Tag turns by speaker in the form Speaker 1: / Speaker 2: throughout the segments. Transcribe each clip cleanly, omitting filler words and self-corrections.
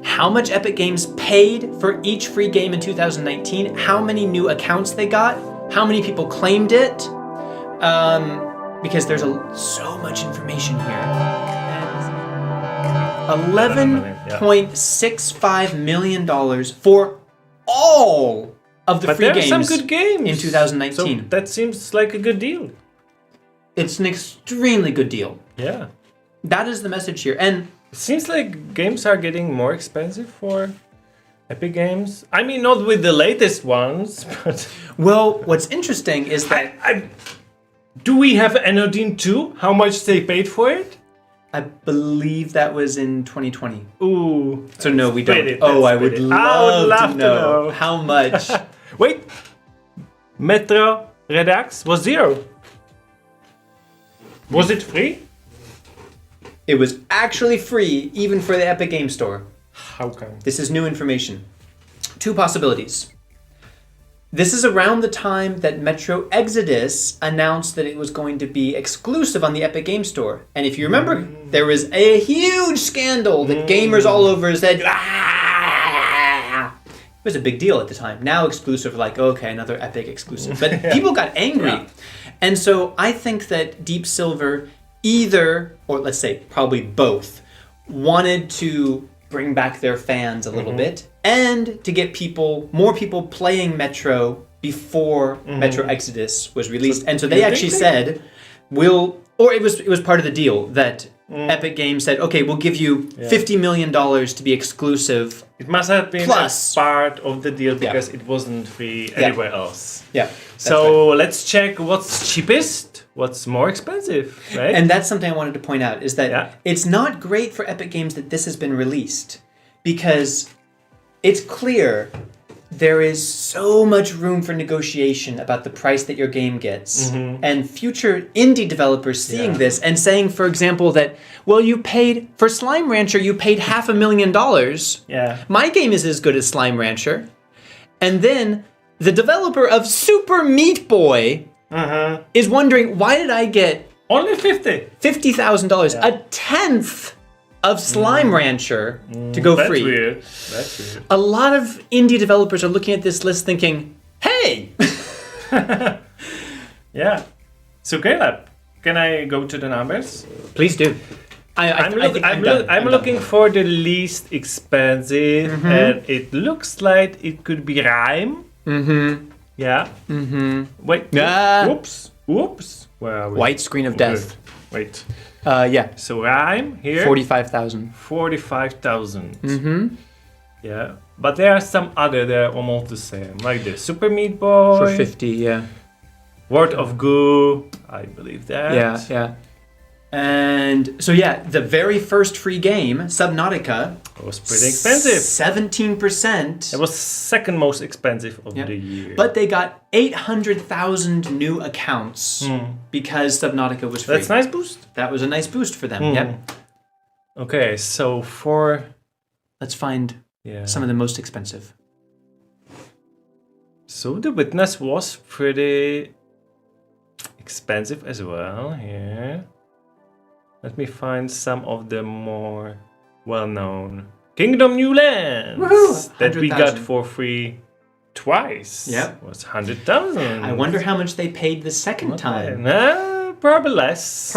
Speaker 1: how much Epic Games paid for each free game in 2019, how many new accounts they got, how many people claimed it, because there's so much information here. $11.65 million for all of the free games,
Speaker 2: some good games
Speaker 1: in 2019.
Speaker 2: So that seems like a good deal.
Speaker 1: It's an extremely good deal.
Speaker 2: Yeah.
Speaker 1: That is the message here. And
Speaker 2: it seems like games are getting more expensive for Epic Games. I mean, not with the latest ones, but...
Speaker 1: Well, what's interesting is that...
Speaker 2: Do we have Anodine 2? How much they paid for it?
Speaker 1: I believe that was in 2020.
Speaker 2: Ooh.
Speaker 1: So no, we don't. I would love to know how much.
Speaker 2: Wait. Metro Redux was 0. Was it free?
Speaker 1: It was actually free, even for the Epic Game Store.
Speaker 2: How come?
Speaker 1: This is new information. Two possibilities. This is around the time that Metro Exodus announced that it was going to be exclusive on the Epic Game Store. And if you remember, there was a huge scandal that gamers all over said, ah! It was a big deal at the time. Now exclusive, like, okay, another Epic exclusive. But people got angry. Yeah. And so I think that Deep Silver either, or let's say probably both, wanted to bring back their fans a little bit and to get more people playing Metro before Metro Exodus was released. And so they actually said, it was part of the deal that Epic Games said, okay, we'll give you $50 million to be exclusive.
Speaker 2: It must have been
Speaker 1: plus
Speaker 2: part of the deal because it wasn't free anywhere else.
Speaker 1: Yeah.
Speaker 2: So let's check what's cheapest, what's more expensive, right?
Speaker 1: And that's something I wanted to point out, is that it's not great for Epic Games that this has been released, because it's clear there is so much room for negotiation about the price that your game gets. And future indie developers seeing this and saying, for example, that, well, you paid, for Slime Rancher, you paid $500,000.
Speaker 2: Yeah.
Speaker 1: My game is as good as Slime Rancher. And then the developer of Super Meat Boy is wondering, why did I get
Speaker 2: only $50,000,
Speaker 1: a tenth of Slime Rancher to go free?
Speaker 2: That's weird.
Speaker 1: A lot of indie developers are looking at this list thinking, hey!
Speaker 2: Yeah. So Caleb, can I go to the numbers?
Speaker 1: Please do.
Speaker 2: I'm looking for the least expensive, and it looks like it could be Rhyme. Yeah. Wait. Whoops. Where are we?
Speaker 1: White screen of death.
Speaker 2: Wait.
Speaker 1: Yeah.
Speaker 2: So Rhyme here.
Speaker 1: 45,000.
Speaker 2: 45,000. Yeah. But there are some other that are almost the same, like the Super Meat Boy.
Speaker 1: For 50, yeah.
Speaker 2: Word of Goo. I believe that.
Speaker 1: Yeah. And so the very first free game, Subnautica,
Speaker 2: was pretty expensive.
Speaker 1: 17%.
Speaker 2: It was second most expensive of the year.
Speaker 1: But they got 800,000 new accounts because Subnautica was free.
Speaker 2: That's a nice boost.
Speaker 1: That was a nice boost for them. Yep.
Speaker 2: Okay, so
Speaker 1: let's find some of the most expensive.
Speaker 2: So The Witness was pretty expensive as well here. Let me find some of the more well-known. Kingdom New Lands that we got for free twice.
Speaker 1: Yep.
Speaker 2: Was 100,000.
Speaker 1: I wonder how much they paid the second time.
Speaker 2: Probably less.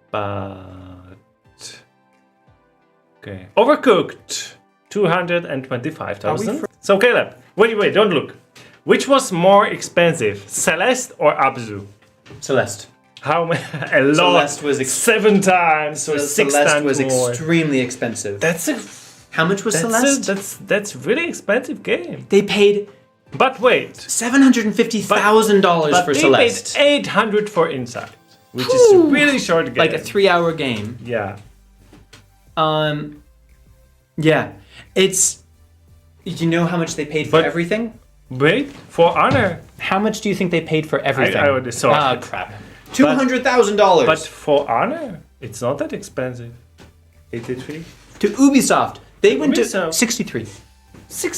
Speaker 2: But okay. Overcooked 225,000. So Caleb, wait, don't look. Which was more expensive, Celeste or Abzu?
Speaker 1: Celeste.
Speaker 2: How many? A lot.
Speaker 1: Celeste was
Speaker 2: 7 times or 6
Speaker 1: Celeste
Speaker 2: times
Speaker 1: was
Speaker 2: more.
Speaker 1: extremely expensive.
Speaker 2: How
Speaker 1: much was Celeste?
Speaker 2: That's really expensive game.
Speaker 1: They paid.
Speaker 2: But wait.
Speaker 1: $750,000 for Celeste.
Speaker 2: They paid 800 for Inside, which is a really short game.
Speaker 1: Like a 3-hour game.
Speaker 2: Yeah.
Speaker 1: Yeah. It's. You know how much they paid for everything?
Speaker 2: Wait, For Honor.
Speaker 1: How much do you think they paid for everything?
Speaker 2: I already saw it.
Speaker 1: Crap. $200,000.
Speaker 2: But For Honor, it's not that expensive. 83.
Speaker 1: To Ubisoft, they went to 63.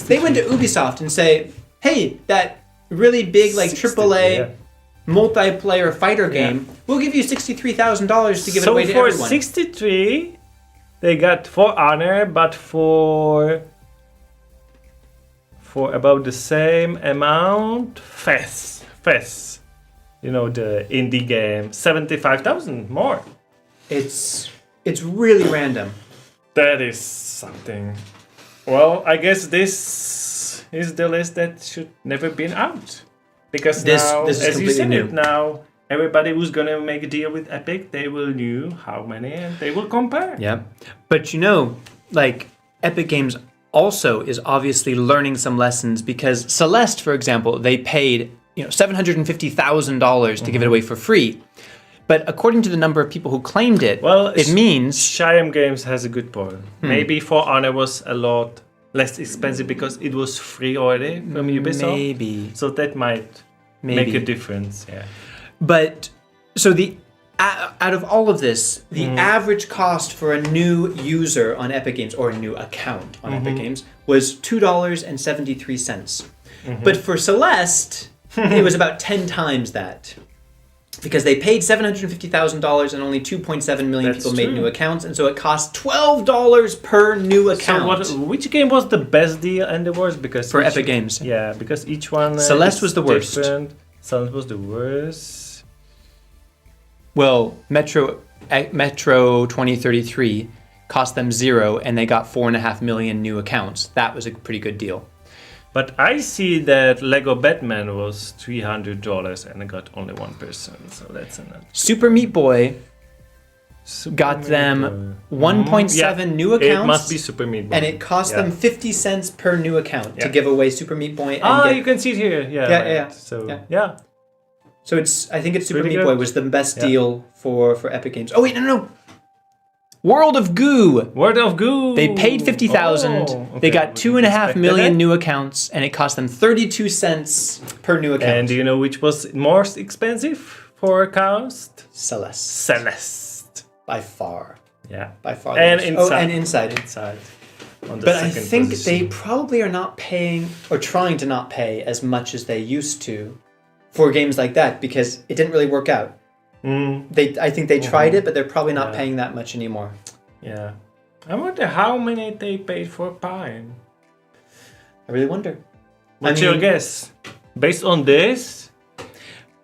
Speaker 1: They went to Ubisoft and say, "Hey, that really big like AAA multiplayer fighter game, we'll give you $63,000 to give it away to everyone."
Speaker 2: So for 63, they got For Honor, but for about the same amount, Fez. You know, the indie game, 75,000 more.
Speaker 1: It's really random.
Speaker 2: That is something. Well, I guess this is the list that should never been out. Because
Speaker 1: This
Speaker 2: now,
Speaker 1: is
Speaker 2: as you
Speaker 1: completely
Speaker 2: said
Speaker 1: new.
Speaker 2: it now, everybody who's gonna make a deal with Epic, they will know how many and they will compare.
Speaker 1: Yeah. But you know, like Epic Games also is obviously learning some lessons because Celeste, for example, they paid $750,000 to give it away for free. But according to the number of people who claimed it,
Speaker 2: Well,
Speaker 1: it means
Speaker 2: Shyam Games has a good point. Maybe For Honor was a lot less expensive because it was free already from Ubisoft.
Speaker 1: maybe.
Speaker 2: So that might make a difference. Yeah.
Speaker 1: But so out of all of this, the average cost for a new user on Epic Games or a new account on Epic Games was $2.73. But for Celeste, it was about 10 times that. Because they paid $750,000 and only 2.7 million
Speaker 2: That's
Speaker 1: people made
Speaker 2: true.
Speaker 1: new accounts, and so it cost $12 per new account.
Speaker 2: So which game was the best deal and the worst? Because
Speaker 1: For Epic Games.
Speaker 2: Yeah, because each one.
Speaker 1: Celeste
Speaker 2: is
Speaker 1: was the worst.
Speaker 2: different. Celeste was the worst.
Speaker 1: Well, Metro 2033 cost them 0, and they got 4.5 million new accounts. That was a pretty good deal.
Speaker 2: But I see that Lego Batman was $300 and it got only one person. So that's enough.
Speaker 1: Super Meat Boy got them 1.7 new accounts.
Speaker 2: It must be Super Meat Boy.
Speaker 1: And it cost them 50 cents per new account to
Speaker 2: Yeah.
Speaker 1: give away Super Meat Boy. And
Speaker 2: you can see it here. Yeah.
Speaker 1: Yeah,
Speaker 2: right.
Speaker 1: yeah.
Speaker 2: So
Speaker 1: Yeah.
Speaker 2: yeah.
Speaker 1: So I think it's Super
Speaker 2: Pretty
Speaker 1: Meat
Speaker 2: good.
Speaker 1: Boy was the best
Speaker 2: Yeah.
Speaker 1: deal for Epic Games. Oh wait, no. World of Goo.
Speaker 2: Word of Goo.
Speaker 1: They paid 50,000. They got 2.5 million new accounts, and it cost them 32 cents per new account.
Speaker 2: And do you know which was most expensive for cost?
Speaker 1: Celeste,
Speaker 2: Celeste.
Speaker 1: by far,
Speaker 2: Yeah.
Speaker 1: by far.
Speaker 2: And
Speaker 1: the most.
Speaker 2: inside.
Speaker 1: And inside.
Speaker 2: Inside. On the
Speaker 1: But I
Speaker 2: second
Speaker 1: think
Speaker 2: position.
Speaker 1: they probably are not paying or trying to not pay as much as they used to for games like that because it didn't really work out. I think they tried it, but they're probably not paying that much anymore.
Speaker 2: Yeah. I wonder how many they paid for Pine.
Speaker 1: I really wonder.
Speaker 2: What's your guess? Based on this,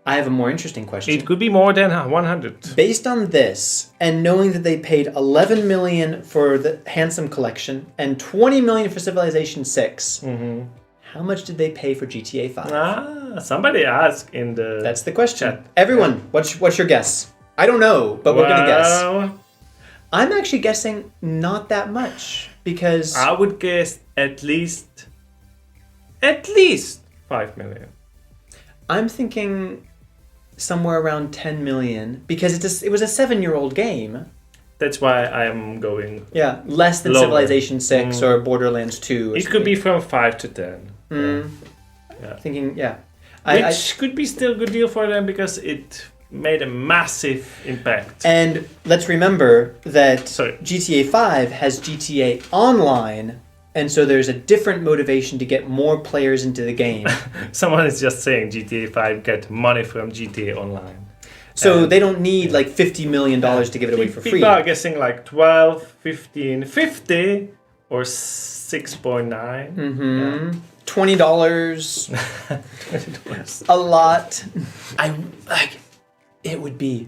Speaker 1: I have a more interesting question.
Speaker 2: it could be more than 100.
Speaker 1: Based on this, and knowing that they paid 11 million for the Handsome Collection and 20 million for Civilization 6, how much did they pay for GTA 5?
Speaker 2: Somebody asked in the.
Speaker 1: That's the question.
Speaker 2: Chat.
Speaker 1: Everyone, what's your guess? I don't know, but we're gonna guess.
Speaker 2: Well,
Speaker 1: I'm actually guessing not that much because
Speaker 2: I would guess at least 5 million.
Speaker 1: I'm thinking somewhere around 10 million because it was a 7-year-old game.
Speaker 2: That's why I am going.
Speaker 1: Yeah, less than
Speaker 2: Lower.
Speaker 1: Civilization 6 or Borderlands 2. Or
Speaker 2: It could be from 5 to 10.
Speaker 1: thinking, yeah.
Speaker 2: Which could be still a good deal for them because it made a massive impact.
Speaker 1: And let's remember that
Speaker 2: Sorry.
Speaker 1: GTA 5 has GTA Online, and so there's a different motivation to get more players into the game.
Speaker 2: Someone is just saying GTA 5 get money from GTA Online.
Speaker 1: So they don't need like $50 million to give it away for free.
Speaker 2: People are guessing like 12, 15, 50 or 6.9.
Speaker 1: $20. A lot. It would be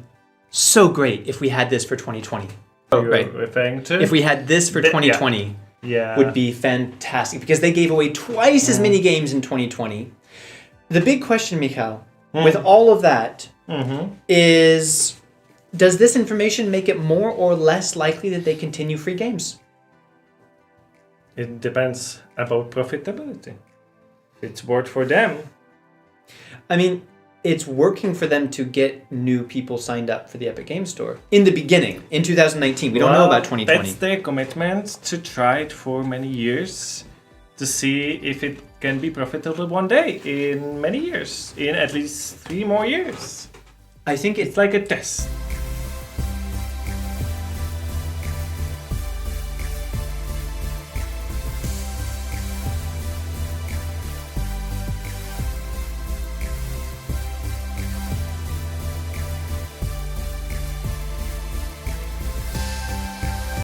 Speaker 1: so great if we had this for 2020. Oh,
Speaker 2: You're
Speaker 1: right.
Speaker 2: referring to?
Speaker 1: If we had this for 2020,
Speaker 2: yeah.
Speaker 1: would be fantastic because they gave away twice as many games in 2020. The big question, Mikhail, with all of that, is does this information make it more or less likely that they continue free games?
Speaker 2: It depends about profitability. It's worth for them.
Speaker 1: I mean, it's working for them to get new people signed up for the Epic Games Store. In the beginning, in 2019. We don't know about 2020.
Speaker 2: That's their commitment to try it for many years to see if it can be profitable one day in many years, in at least 3 more years.
Speaker 1: I think
Speaker 2: It's like a test.